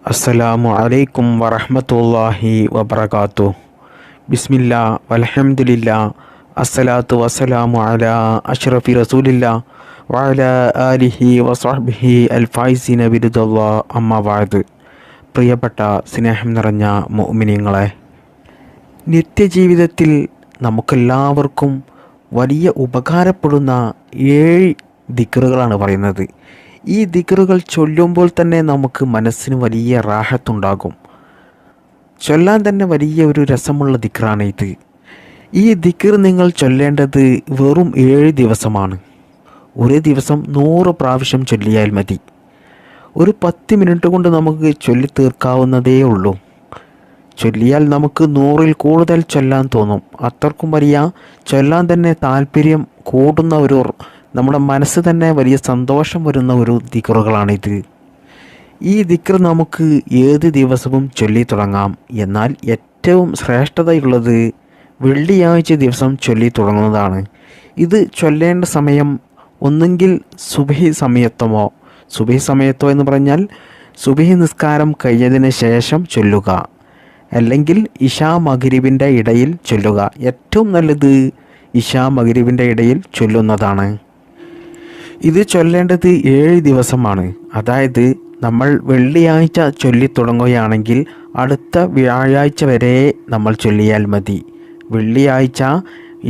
അസ്സലാമു അലൈക്കും വറഹ്മത്തുള്ളാഹി വബറകാതുഹു. ബിസ്മില്ലാ വൽഹംദുലില്ലാ അസ്സലാത്തു വസ്സലാമു അലാ അഷ്റഫി റസൂലില്ലാ വഅലാ ആലിഹി വസ്വഹ്ബിഹി അൽഫൈസിന ബിറുദല്ലാ അമ്മാ ബഅദ്. പ്രിയപ്പെട്ട സ്നേഹം നിറഞ്ഞ മുഅ്മിനീങ്ങളെ, നിത്യജീവിതത്തിൽ നമുക്കെല്ലാവർക്കും വലിയ ഉപകാരപ്പെടുന്ന 7 ദിക്റുകളാണ് പറയുന്നത്. ഈ ദിക്റുകൾ ചൊല്ലുമ്പോൾ തന്നെ നമുക്ക് മനസ്സിന് വലിയ റാഹത്തുണ്ടാകും. ചൊല്ലാൻ തന്നെ വലിയ ഒരു രസമുള്ള ദിക്റാണ് ഇത്. ഈ ദിക്ർ നിങ്ങൾ ചൊല്ലേണ്ടത് വെറും 7 ദിവസമാണ്. ഒരു ദിവസം 100 പ്രാവശ്യം ചൊല്ലിയാൽ മതി. ഒരു 10 മിനിറ്റ് കൊണ്ട് നമുക്ക് ചൊല്ലി തീർക്കാവുന്നതേ ഉള്ളൂ. ചൊല്ലിയാൽ നമുക്ക് 100-ൽ കൂടുതൽ ചൊല്ലാൻ തോന്നും. അത്രക്കും വലിയ ചൊല്ലാൻ തന്നെ താല്പര്യം കൂടുന്ന നമ്മുടെ മനസ്സ് തന്നെ വലിയ സന്തോഷം വരുന്ന ഒരു ദിക്റുകളാണിത്. ഈ ദിക്ർ നമുക്ക് ഏത് ദിവസവും ചൊല്ലി തുടങ്ങാം. എന്നാൽ ഏറ്റവും ശ്രേഷ്ഠതയുള്ളത് വെള്ളിയാഴ്ച ദിവസം ചൊല്ലി തുടങ്ങുന്നതാണ്. ഇത് ചൊല്ലേണ്ട സമയം ഒന്നുകിൽ സുബഹി സമയത്തോ എന്ന് പറഞ്ഞാൽ സുബഹി നിസ്കാരം കഴിഞ്ഞതിന് ശേഷം ചൊല്ലുക, അല്ലെങ്കിൽ ഇശാ മഗ്രിബിൻ്റെ ഇടയിൽ ചൊല്ലുക. ഏറ്റവും നല്ലത് ഇശാ മഗ്രിബിൻ്റെ ഇടയിൽ ചൊല്ലുന്നതാണ്. ഇത് ചൊല്ലേണ്ടത് 7 ദിവസമാണ്. അതായത് നമ്മൾ വെള്ളിയാഴ്ച ചൊല്ലി തുടങ്ങുകയാണെങ്കിൽ അടുത്ത വ്യാഴാഴ്ച വരെ നമ്മൾ ചൊല്ലിയാൽ മതി. വെള്ളിയാഴ്ച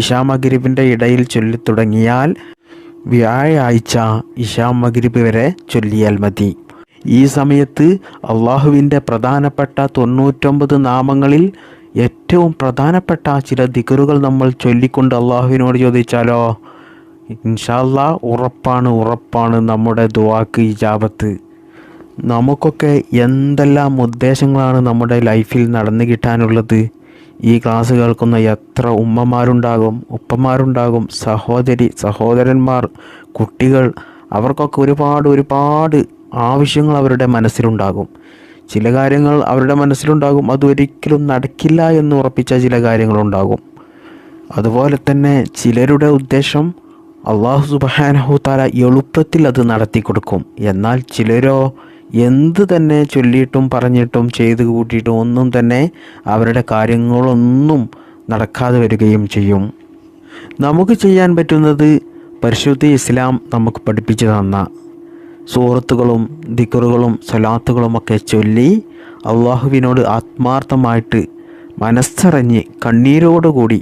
ഇശാ മഗ്രിബിൻ്റെ ഇടയിൽ ചൊല്ലി തുടങ്ങിയാൽ വ്യാഴാഴ്ച ഇശാ മഗ്രിബ് വരെ ചൊല്ലിയാൽ മതി. ഈ സമയത്ത് അള്ളാഹുവിൻ്റെ പ്രധാനപ്പെട്ട 99 നാമങ്ങളിൽ ഏറ്റവും പ്രധാനപ്പെട്ട ചില ദിക്റുകൾ നമ്മൾ ചൊല്ലിക്കൊണ്ട് അള്ളാഹുവിനോട് ചോദിച്ചാലോ, ഇൻഷാ അല്ലാഹ് ഉറപ്പാണ് നമ്മുടെ ദുആക്ക് ഇജാബത്ത്. നമുക്കൊക്കെ എന്തെല്ലാം ഉദ്ദേശങ്ങളാണ് നമ്മുടെ ലൈഫിൽ നടന്നു കിട്ടാനുള്ളത്. ഈ ക്ലാസ് കേൾക്കുന്ന എത്ര ഉമ്മമാരുണ്ടാകും, ഉപ്പമാരുണ്ടാകും, സഹോദരന്മാർ, കുട്ടികൾ, അവർക്കൊക്കെ ഒരുപാട് ആവശ്യങ്ങൾ അവരുടെ മനസ്സിലുണ്ടാകും. ചില കാര്യങ്ങൾ അവരുടെ മനസ്സിലുണ്ടാകും, അതൊരിക്കലും നടക്കില്ല എന്ന് ഉറപ്പിച്ച ചില കാര്യങ്ങളുണ്ടാകും. അതുപോലെ തന്നെ ചിലരുടെ ഉദ്ദേശം അള്ളാഹു സുബ്ഹാനഹു തആല എളുപ്പത്തിൽ അത് നടത്തി കൊടുക്കും. എന്നാൽ ചിലരോ എന്ത് തന്നെ ചൊല്ലിയിട്ടും പറഞ്ഞിട്ടും ചെയ്ത് കൂട്ടിയിട്ടും ഒന്നും തന്നെ അവരുടെ കാര്യങ്ങളൊന്നും നടക്കാതെ വരികയും ചെയ്യും. നമുക്ക് ചെയ്യാൻ പറ്റുന്നത് പരിശുദ്ധ ഇസ്ലാം നമുക്ക് പഠിപ്പിച്ചു തന്ന സൂറത്തുകളും ദിക്റുകളും സ്വലാത്തുകളുമൊക്കെ ചൊല്ലി അള്ളാഹുവിനോട് ആത്മാർത്ഥമായിട്ട് മനസ്സറിഞ്ഞ് കണ്ണീരോടുകൂടി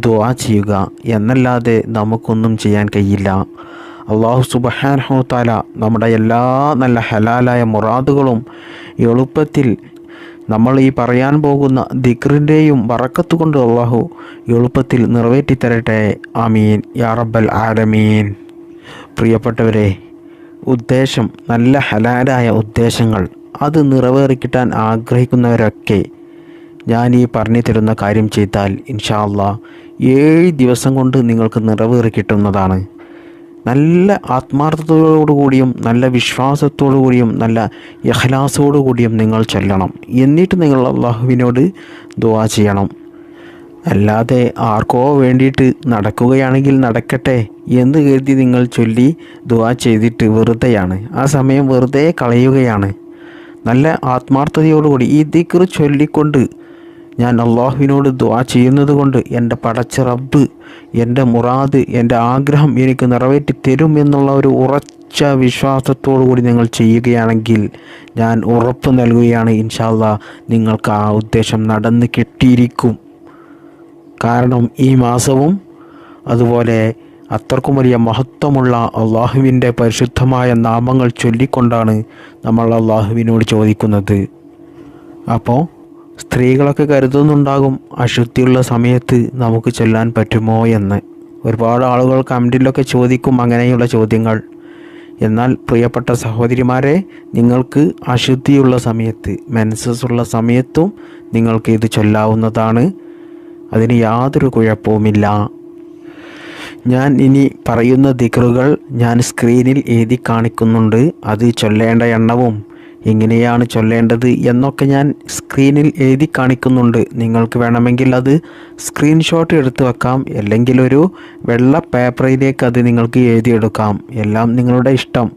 ദുആ ചെയ്യുക എന്നല്ലാതെ നമുക്കൊന്നും ചെയ്യാൻ കഴിയില്ല. അള്ളാഹു സുബ്ഹാനഹു തആല നമ്മുടെ എല്ലാ നല്ല ഹലാലായ മുറാദുകളും എളുപ്പത്തിൽ നമ്മൾ ഈ പറയാൻ പോകുന്ന ദിക്റിൻ്റെയും ബറക്കത്ത് കൊണ്ട് അള്ളാഹു എളുപ്പത്തിൽ നിറവേറ്റിത്തരട്ടെ. ആമീൻ യാ റബ്ബൽ ആലമീൻ. പ്രിയപ്പെട്ടവരെ, ഉദ്ദേശം, നല്ല ഹലാലായ ഉദ്ദേശങ്ങൾ അത് നിറവേറിക്കിട്ടാൻ ആഗ്രഹിക്കുന്നവരൊക്കെ ഞാൻ ഈ പറഞ്ഞു തരുന്ന കാര്യം ചെയ്താൽ ഇൻഷാ അല്ലാഹ് 7 ദിവസം കൊണ്ട് നിങ്ങൾക്ക് നിറവേറി കിട്ടുന്നതാണ്. നല്ല ആത്മാർത്ഥതയോടുകൂടിയും നല്ല വിശ്വാസത്തോടുകൂടിയും നല്ല ഇഖ്ലാസോടുകൂടിയും നിങ്ങൾ ചൊല്ലണം. എന്നിട്ട് നിങ്ങൾ അള്ളാഹുവിനോട് ദുആ ചെയ്യണം. അല്ലാതെ ആർക്കോ വേണ്ടിയിട്ട് നടക്കുകയാണെങ്കിൽ നടക്കട്ടെ എന്ന് കരുതി നിങ്ങൾ ചൊല്ലി ദുആ ചെയ്തിട്ട് വെറുതെയാണ്, ആ സമയം വെറുതെ കളയുകയാണ്. നല്ല ആത്മാർത്ഥതയോടുകൂടി ഈ ദിക്ർ ചൊല്ലിക്കൊണ്ട് ഞാൻ അള്ളാഹുവിനോട് ദുആ ചെയ്യുന്നത് കൊണ്ട് എൻ്റെ പടച്ച റബ്ബ് എൻ്റെ മുറാദ്, എൻ്റെ ആഗ്രഹം എനിക്ക് നിറവേറ്റി തരും എന്നുള്ള ഒരു ഉറച്ച വിശ്വാസത്തോടു കൂടി നിങ്ങൾ ചെയ്യുകയാണെങ്കിൽ ഞാൻ ഉറപ്പ് നൽകുകയാണ്, ഇൻഷാ അല്ലാഹ് നിങ്ങൾക്ക് ആ ഉദ്ദേശം നടന്ന് കിട്ടിയിരിക്കും. കാരണം ഈ മാസവും അതുപോലെ അത്രക്കും വലിയ മഹത്വമുള്ള അള്ളാഹുവിൻ്റെ പരിശുദ്ധമായ നാമങ്ങൾ ചൊല്ലിക്കൊണ്ടാണ് നമ്മൾ അള്ളാഹുവിനോട് ചോദിക്കുന്നത്. അപ്പോൾ സ്ത്രീകളൊക്കെ കരുതുന്നുണ്ടാകും അശുദ്ധിയുള്ള സമയത്ത് നമുക്ക് ചൊല്ലാൻ പറ്റുമോ എന്ന്. ഒരുപാട് ആളുകൾ കമൻറ്റിലൊക്കെ ചോദിക്കും അങ്ങനെയുള്ള ചോദ്യങ്ങൾ. എന്നാൽ പ്രിയപ്പെട്ട സഹോദരിമാരെ, നിങ്ങൾക്ക് അശുദ്ധിയുള്ള സമയത്ത്, മെൻസസ് ഉള്ള സമയത്തും നിങ്ങൾക്ക് ഇത് ചൊല്ലാവുന്നതാണ്. അതിന് യാതൊരു കുഴപ്പവുമില്ല. ഞാൻ ഇനി പറയുന്ന ദിക്റുകൾ ഞാൻ സ്ക്രീനിൽ എഴുതി കാണിക്കുന്നുണ്ട്. അത് ചൊല്ലേണ്ട എണ്ണവും എങ്ങനെയാണ് ചൊല്ലേണ്ടത് എന്നൊക്കെ ഞാൻ സ്ക്രീനിൽ എഴുതി കാണിക്കുന്നുണ്ട്. നിങ്ങൾക്ക് വേണമെങ്കിൽ അത് സ്ക്രീൻഷോട്ട് എടുത്ത് വെക്കാം, അല്ലെങ്കിൽ ഒരു വെള്ള പേപ്പറിലേക്ക് അത് നിങ്ങൾക്ക് എഴുതിയെടുക്കാം. എല്ലാം നിങ്ങളുടെ ഇഷ്ടം.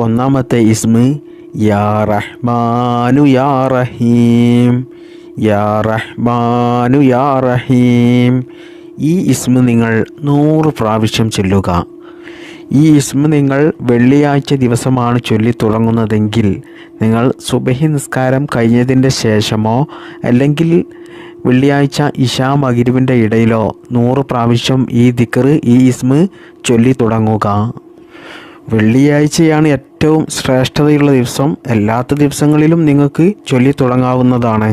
ഒന്നാമത്തെ ഇസ്മ് യാ റഹ്മാനു യാ റഹീം, യാ റഹ്മാനു യാ റഹീം. ഈ ഇസ്മ നിങ്ങൾ 100 പ്രാവശ്യം ചൊല്ലുക. ഈ ഇസ്മ നിങ്ങൾ വെള്ളിയാഴ്ച ദിവസമാണ് ചൊല്ലി തുടങ്ങുന്നതെങ്കിൽ നിങ്ങൾ സുബഹി നിസ്കാരം കഴിഞ്ഞതിൻ്റെ ശേഷമോ അല്ലെങ്കിൽ വെള്ളിയാഴ്ച ഇശാ മഗ്‌രിബിൻ്റെ ഇടയിലോ 100 പ്രാവശ്യം ഈ ദിക്ർ, ഈ ഇസ്മ ചൊല്ലി തുടങ്ങുക. വെള്ളിയാഴ്ചയാണ് ഏറ്റവും ശ്രേഷ്ഠതയുള്ള ദിവസം. അല്ലാത്ത ദിവസങ്ങളിലും നിങ്ങൾക്ക് ചൊല്ലി തുടങ്ങാവുന്നതാണ്.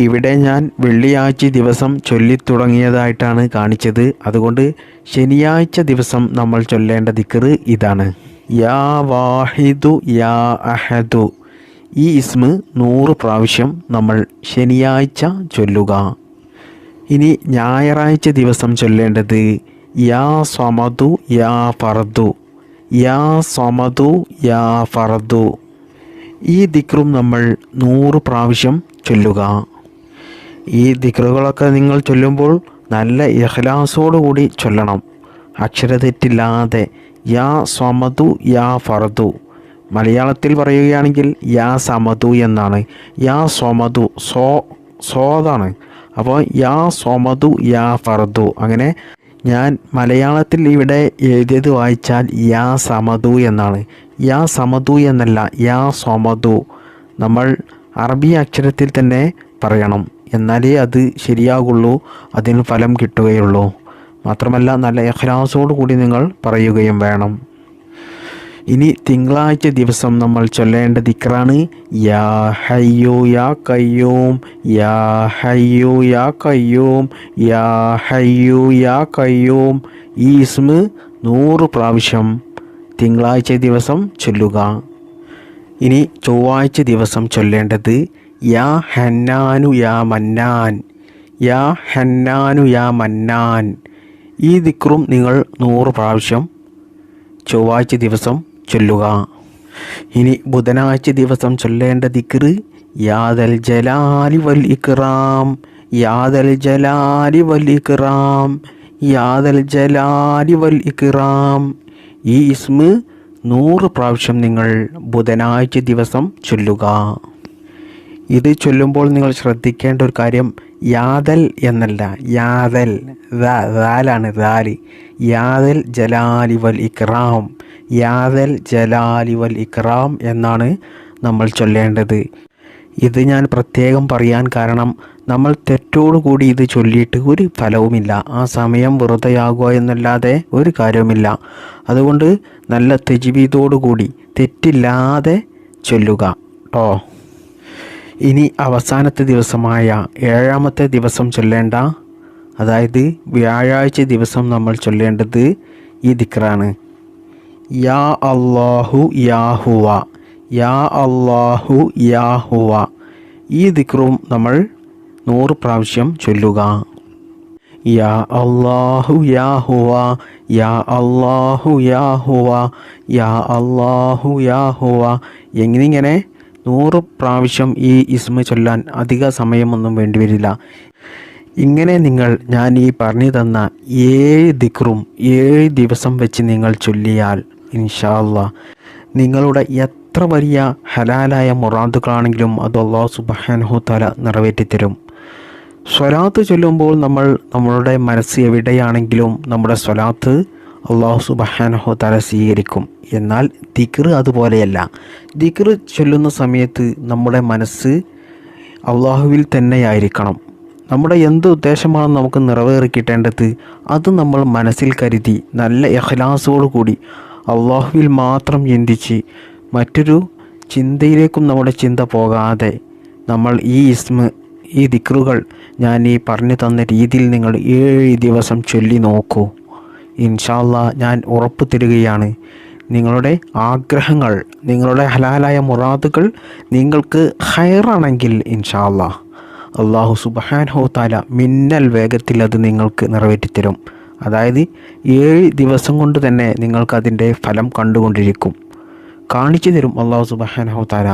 ഇവിടെ ഞാൻ വെള്ളിയാഴ്ച ദിവസം ചൊല്ലി തുടങ്ങിയതായിട്ടാണ് കാണിച്ചത്. അതുകൊണ്ട് ശനിയാഴ്ച ദിവസം നമ്മൾ ചൊല്ലേണ്ട ദിക്ർ ഇതാണ്. യാ വാഹിദു യാ അഹദു. ഈ ഇസ്മ 100 പ്രാവശ്യം നമ്മൾ ശനിയാഴ്ച ചൊല്ലുക. ഇനി ഞായറാഴ്ച ദിവസം ചൊല്ലേണ്ടത് യാ സമദു യാ ഫർദു, യാ സമദു യാ ഫർദു. ഈ ദിക്റും നമ്മൾ 100 പ്രാവശ്യം ചൊല്ലുക. ഈ ദിക്റുകളൊക്കെ നിങ്ങൾ ചൊല്ലുമ്പോൾ നല്ല ഇഖ്ലാസോടുകൂടി ചൊല്ലണം, അക്ഷരതെറ്റില്ലാതെ. യാ സമദു യാ ഫർദു. മലയാളത്തിൽ പറയുകയാണെങ്കിൽ യാ സമദു എന്നാണ്. യാ സമദു സോതാണ്. അപ്പോൾ യാ സമദു യാ ഫർദു. അങ്ങനെ ഞാൻ മലയാളത്തിൽ ഇവിടെ എഴുതിയത് വായിച്ചാൽ യാ സമദു എന്നാണ്. യാ സമദു എന്നല്ല, യാ സമദു. നമ്മൾ അറബി അക്ഷരത്തിൽ തന്നെ പറയണം, എന്നാലേ അത് ശരിയാകുള്ളൂ, അതിന് ഫലം കിട്ടുകയുള്ളൂ. മാത്രമല്ല നല്ല ഇഖ്ലാസോടു കൂടി നിങ്ങൾ പറയുകയും വേണം. ഇനി തിങ്കളാഴ്ച ദിവസം നമ്മൾ ചൊല്ലേണ്ട ദിക്റാണ് യാ ഹയ്യു യാ ഖയ്യൂം, യാ ഹയ്യു യാ ഖയ്യൂം, യാ ഹയ്യു യാ ഖയ്യൂം. ഈ ഇസ്മ 100 പ്രാവശ്യം തിങ്കളാഴ്ച ദിവസം ചൊല്ലുക. ഇനി ചൊവ്വാഴ്ച ദിവസം ചൊല്ലേണ്ടത് യാ ഹന്നാനു യാ മന്നാൻ, യാ ഹന്നാനു യാ മന്നാൻ. ഈ ദിക്റും നിങ്ങൾ 100 പ്രാവശ്യം ചൊവ്വാഴ്ച ദിവസം ചൊല്ലുക. ഇനി ബുധനാഴ്ച ദിവസം ചൊല്ലേണ്ട ദിക്ർ യാദൽ ജലാലി വൽ ഇക്റാം, യാദൽ ജലാലി വൽ ഇക്റാം, യാദൽ ജലാലി വൽ ഇക്റാം. ഈ ഇസ്മ 100 പ്രാവശ്യം നിങ്ങൾ ബുധനാഴ്ച ദിവസം ചൊല്ലുക. ഇത് ചൊല്ലുമ്പോൾ നിങ്ങൾ ശ്രദ്ധിക്കേണ്ട ഒരു കാര്യം, യാദൽ എന്നല്ല, യാദൽ ദാലാണ്, ദാല്. യാദൽ ജലാലി വൽ ഇക്റാം, യാദൽ ജലാലി വൽ ഇക്റാം എന്നാണ് നമ്മൾ ചൊല്ലേണ്ടത്. ഇത് ഞാൻ പ്രത്യേകം പറയാൻ കാരണം, നമ്മൾ തെറ്റോടുകൂടി ഇത് ചൊല്ലിയിട്ട് ഒരു ഫലവുമില്ല. ആ സമയം വെറുതെയാകുക എന്നല്ലാതെ ഒരു കാര്യവുമില്ല. അതുകൊണ്ട് നല്ല തജ്വീദോടുകൂടി തെറ്റില്ലാതെ ചൊല്ലുക കേട്ടോ. ഇനി അവസാനത്തെ ദിവസമായ 7ാമത്തെ ദിവസം ചൊല്ലേണ്ട, അതായത് വ്യാഴാഴ്ച ദിവസം നമ്മൾ ചൊല്ലേണ്ടത് ഈ ദിക്റാണ്. യാ അല്ലാഹു യാ ഹുവ, യാ അല്ലാഹു യാ ഹുവ. ഈ ദിക്റും നമ്മൾ 100 പ്രാവശ്യം ചൊല്ലുക. യാ അല്ലാഹു യാ ഹുവ, യാ അല്ലാഹു യാ ഹുവ, യാ അല്ലാഹു യാ ഹുവ. എന്നിങ്ങനെ 100 പ്രാവശ്യം ഈ ഇസ്മ ചൊല്ലാൻ അധിക സമയമൊന്നും വേണ്ടിവരില്ല. ഇങ്ങനെ നിങ്ങൾ ഞാൻ ഈ പറഞ്ഞു തന്ന 7 ദിക്റും 7 ദിവസം വെച്ച് നിങ്ങൾ ചൊല്ലിയാൽ ഇൻഷാ അല്ലാഹ് നിങ്ങളുടെ എത്ര വലിയ ഹലാലായ മുറാദുകളാണെങ്കിലും അത് അല്ലാഹു സുബ്ഹാനഹു തആല നിറവേറ്റിത്തരും. സ്വലാത്ത് ചൊല്ലുമ്പോൾ നമ്മളുടെ മനസ്സ് എവിടെയാണെങ്കിലും നമ്മുടെ സ്വലാത്ത് അല്ലാഹു സുബ്ഹാനഹു തആല സ്വീകരിക്കും. എന്നാൽ ദിക്ർ അതുപോലെയല്ല. ദിക്ർ ചൊല്ലുന്ന സമയത്ത് നമ്മുടെ മനസ്സ് അല്ലാഹുവിൽ തന്നെയായിരിക്കണം. നമ്മുടെ എന്ത് ഉദ്ദേശമാണ് നമുക്ക് നിറവേറി കിട്ടേണ്ടത് അത് നമ്മൾ മനസ്സിൽ കരുതി നല്ല ഇഖ്ലാസോടു കൂടി അല്ലാഹുവിൽ മാത്രം ചിന്തിച്ച് മറ്റൊരു ചിന്തയിലേക്കും നമ്മുടെ ചിന്ത പോകാതെ നമ്മൾ ഈ ഇസ്മ, ഈ ദിക്റുകൾ ഞാൻ ഈ പറഞ്ഞു തന്ന രീതിയിൽ നിങ്ങൾ 7 ദിവസം ചൊല്ലി നോക്കൂ. ഇൻഷാ അല്ലാഹ് ഞാൻ ഉറപ്പ് തരികയാണ്, നിങ്ങളുടെ ആഗ്രഹങ്ങൾ, നിങ്ങളുടെ ഹലാലായ മുറാദുകൾ നിങ്ങൾക്ക് ഖൈറാണെങ്കിൽ ഇൻഷാ അല്ലാഹ് അല്ലാഹു സുബ്ഹാനഹു തആല മിന്നൽ വേഗത്തിൽ അത് നിങ്ങൾക്ക് നിറവേറ്റിത്തരും. അതായത് 7 ദിവസം കൊണ്ട് തന്നെ നിങ്ങൾക്കതിൻ്റെ ഫലം കണ്ടുകൊണ്ടിരിക്കും, കാണിച്ചു തരും അല്ലാഹു സുബ്ഹാനഹു തആല.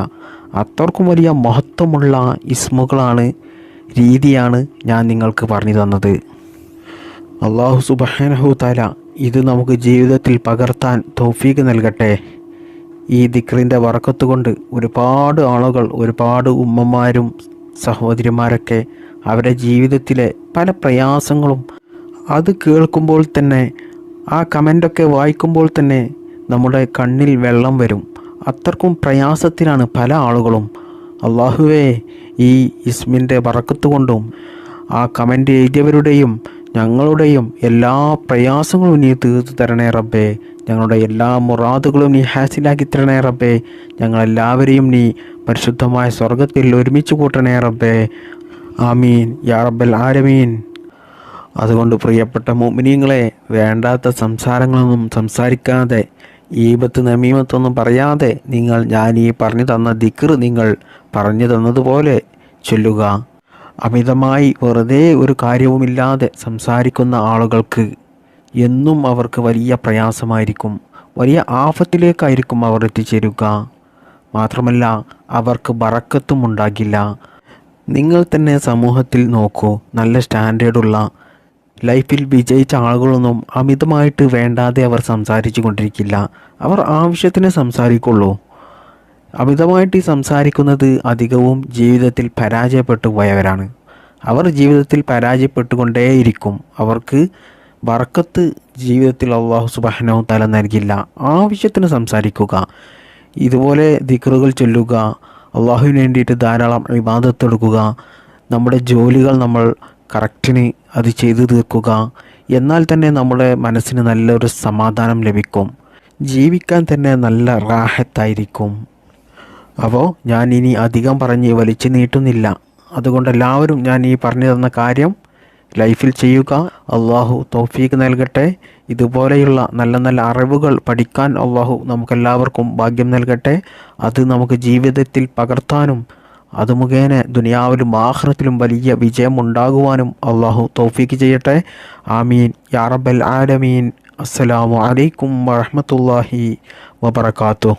അത്രക്കും വലിയ മഹത്വമുള്ള ഇസ്മുകളാണ്, രീതിയാണ് ഞാൻ നിങ്ങൾക്ക് പറഞ്ഞു തന്നത്. അല്ലാഹു സുബ്ഹാനഹു തആല ഇത് നമുക്ക് ജീവിതത്തിൽ പകർത്താൻ തൗഫീഖ് നൽകട്ടെ. ഈ ദിക്റിൻ്റെ ബറക്കത്ത് കൊണ്ട് ഒരുപാട് ആളുകൾ, ഒരുപാട് ഉമ്മമാരും സഹോദരിമാരൊക്കെ അവരുടെ ജീവിതത്തിലെ പല പ്രയാസങ്ങളും അത് കേൾക്കുമ്പോൾ തന്നെ, ആ കമൻ്റൊക്കെ വായിക്കുമ്പോൾ തന്നെ നമ്മുടെ കണ്ണിൽ വെള്ളം വരും. അത്രക്കും പ്രയാസത്തിലാണ് പല ആളുകളും. അള്ളാഹുവേ, ഈ ഇസ്മിൻ്റെ ബറക്കത്ത് കൊണ്ടും ആ കമൻ്റ് എഴുതിയവരുടെയും ഞങ്ങളുടെയും എല്ലാ പ്രയാസങ്ങളും നീ തീർത്തു തരണേ റബ്ബേ. ഞങ്ങളുടെ എല്ലാ മുറാദുകളും നീ ഹാസിലാക്കി തരണേ റബ്ബേ. ഞങ്ങളെല്ലാവരെയും നീ പരിശുദ്ധമായ സ്വർഗത്തിൽ ഒരുമിച്ച് കൂട്ടണേ റബ്ബേ. ആമീൻ യാ റബ്ബൽ ആലമീൻ. അതുകൊണ്ട് പ്രിയപ്പെട്ട മുഅ്മിനീങ്ങളെ, വേണ്ടാത്ത സംസാരങ്ങളൊന്നും സംസാരിക്കാതെ, ഈബത്ത് നമീമത്തൊന്നും പറയാതെ ഞാൻ ഈ പറഞ്ഞു തന്ന ദിക്ർ നിങ്ങൾ പറഞ്ഞു തന്നതുപോലെ ചൊല്ലുക. അമിതമായി വെറുതെ ഒരു കാര്യവുമില്ലാതെ സംസാരിക്കുന്ന ആളുകൾക്ക് എന്നും അവർക്ക് വലിയ പ്രയാസമായിരിക്കും, വലിയ ആഫത്തിലേക്കായിരിക്കും അവർ എത്തിച്ചേരുക. മാത്രമല്ല അവർക്ക് ബറക്കത്തും ഉണ്ടാകില്ല. നിങ്ങൾ തന്നെ സമൂഹത്തിൽ നോക്കൂ, നല്ല സ്റ്റാൻഡേർഡുള്ള ലൈഫിൽ വിജയിച്ച ആളുകളൊന്നും അമിതമായിട്ട് വേണ്ടാതെ അവർ സംസാരിച്ചു കൊണ്ടിരിക്കില്ല. അവർ ആവശ്യത്തിന് സംസാരിക്കുള്ളൂ. അമിതമായിട്ട് സംസാരിക്കുന്നത് അധികവും ജീവിതത്തിൽ പരാജയപ്പെട്ടു പോയവരാണ്. അവർ ജീവിതത്തിൽ പരാജയപ്പെട്ടുകൊണ്ടേയിരിക്കും. അവർക്ക് ബറക്കത്ത് ജീവിതത്തിൽ അല്ലാഹു സുബ്ഹാനഹു തആല നൽകില്ല. ആവശ്യത്തിന് സംസാരിക്കുക, ഇതുപോലെ ദിക്റുകൾ ചൊല്ലുക, അള്ളാഹുവിന് വേണ്ടിയിട്ട് ധാരാളം ഇബാദത്ത് എടുക്കുക, നമ്മുടെ ജോലികൾ നമ്മൾ കറക്റ്റിന് അത് ചെയ്തു തീർക്കുക. എന്നാൽ തന്നെ നമ്മുടെ മനസ്സിന് നല്ലൊരു സമാധാനം ലഭിക്കും, ജീവിക്കാൻ തന്നെ നല്ല റാഹത്തായിരിക്കും. അപ്പോൾ ഞാൻ ഇനി അധികം പറഞ്ഞ് വലിച്ചു നീട്ടുന്നില്ല. അതുകൊണ്ട് എല്ലാവരും ഞാൻ ഈ പറഞ്ഞു തന്ന കാര്യം ലൈഫിൽ ചെയ്യുക. അള്ളാഹു തൗഫീഖ് നൽകട്ടെ. ഇതുപോലെയുള്ള നല്ല നല്ല അറിവുകൾ പഠിക്കാൻ അള്ളാഹു നമുക്കെല്ലാവർക്കും ഭാഗ്യം നൽകട്ടെ. അത് നമുക്ക് ജീവിതത്തിൽ പകർത്താനും അത് മുഖേന ദുനിയാവിലും ആഖിറത്തിലും വലിയ വിജയം ഉണ്ടാകുവാനും അള്ളാഹു തൗഫീഖ് ചെയ്യട്ടെ. ആമീൻ യാ റബ്ബൽ ആലമീൻ. അസ്സലാമു അലൈക്കും വറഹ്മത്തുള്ളാഹി വബറകാതുഹു.